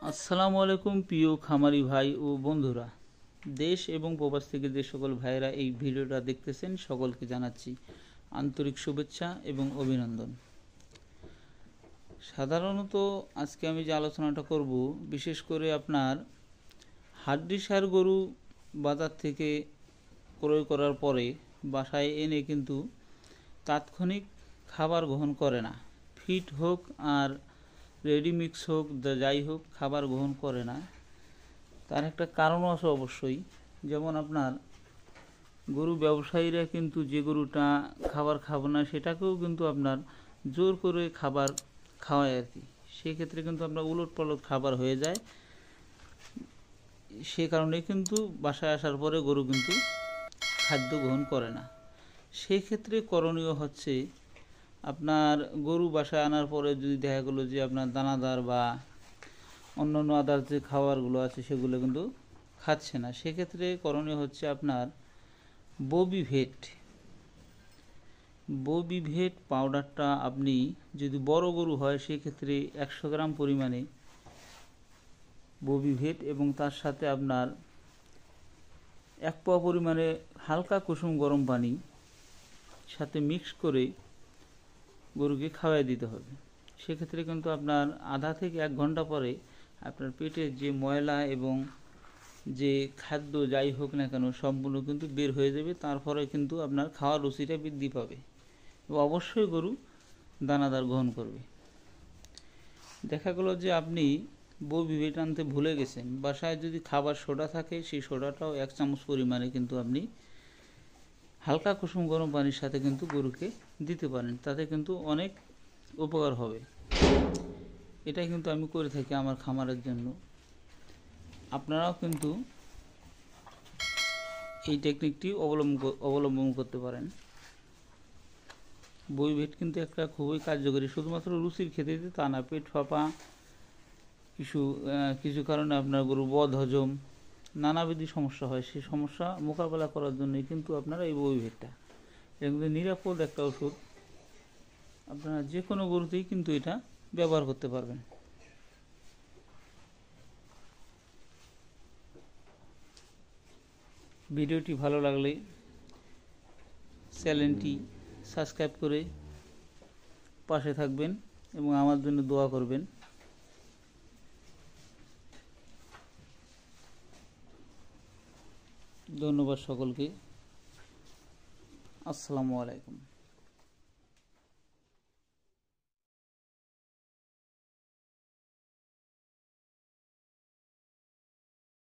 আসসালামু আলাইকুম প্রিয় খামারি ভাই ও বন্ধুরা, দেশ এবং প্রবাস থেকে যে সকল ভাইরা এই ভিডিওটা দেখতেছেন সকলকে জানাচ্ছি আন্তরিক শুভেচ্ছা এবং অভিনন্দন। সাধারণত আজকে আমি যে আলোচনাটা করব, বিশেষ করে আপনার হাড্ডিসার গরু বাজার থেকে ক্রয় করার পরে বাসায় এনে কিন্তু তাৎক্ষণিক খাবার গ্রহণ করে না। ফিট হোক আর রেডি মিক্স হোক, যাই হোক, খাবার গ্রহণ করে না। তার একটা কারণও আছে অবশ্যই। যেমন আপনার গরু ব্যবসায়ীরা কিন্তু যে গরুটা খাবার খাবে না সেটাকেও কিন্তু আপনার জোর করে খাবার খাওয়ায় আর কি। সেক্ষেত্রে কিন্তু আপনার উলট পালট খাবার হয়ে যায়। সে কারণে কিন্তু বাসায় আসার পরে গরু কিন্তু খাদ্য গ্রহণ করে না। সেক্ষেত্রে করণীয় হচ্ছে, আপনার গরু বাসায় আনার পরে যদি দেখা গেলো যে আপনার দানাদার বা অন্যান্য আদার যে খাবারগুলো আছে সেগুলো কিন্তু খাচ্ছে না, সেক্ষেত্রে করণীয় হচ্ছে আপনার বোবিভেট পাউডারটা আপনি যদি বড় গরু হয় সেক্ষেত্রে 100 গ্রাম পরিমাণে বোবিভেট এবং তার সাথে আপনার 1 পোয়া পরিমাণে হালকা কুসুম গরম পানি সাথে মিক্স করে গরুকে খাওয়াই দিতে হবে। সেক্ষেত্রে কিন্তু আপনার আধা থেকে 1 ঘন্টা পরে আপনার পেটে যে ময়লা এবং যে খাদ্য যাই হোক না কেন সম্পূর্ণ কিন্তু বের হয়ে যাবে। তারপরে কিন্তু আপনার খাওয়ার রুচিটা বৃদ্ধি পাবে এবং অবশ্যই গরু দানাদার গ্রহণ করবে। দেখা গেল যে আপনি বোবিভেট আনতে ভুলে গেছেন, বাসায় যদি খাবার সোডা থাকে সেই সোডাটাও 1 চামচ পরিমাণে কিন্তু আপনি হালকা কুসুম গরম পানির সাথে কিন্তু গরুকে দিতে পারেন, তাতে কিন্তু অনেক উপকার হবে। এটাই কিন্তু আমি করে থাকি আমার খামারের জন্য। আপনারাও কিন্তু এই টেকনিকটি অবলম্বন করতে পারেন। বোবিভেট কিন্তু একটা খুবই কার্যকরী, শুধুমাত্র রুচির খেতে দিতে তা না, পেট ফাঁপা, কিছু কারণে আপনার গরু বদ হজম, নানাবিধ সমস্যা হয়, সেই সমস্যা মোকাবেলা করার জন্যই কিন্তু আপনারা এই বোবিভেটটা, এটা কিন্তু নিরাপদ একটা ওষুধ। আপনারা যে কোনো গরুতেই কিন্তু এটা ব্যবহার করতে পারবেন। ভিডিওটি ভালো লাগলে চ্যানেলটি সাবস্ক্রাইব করে পাশে থাকবেন এবং আমার জন্য দোয়া করবেন। ধন্যবাদ সকলকে। আসসালামু আলাইকুম।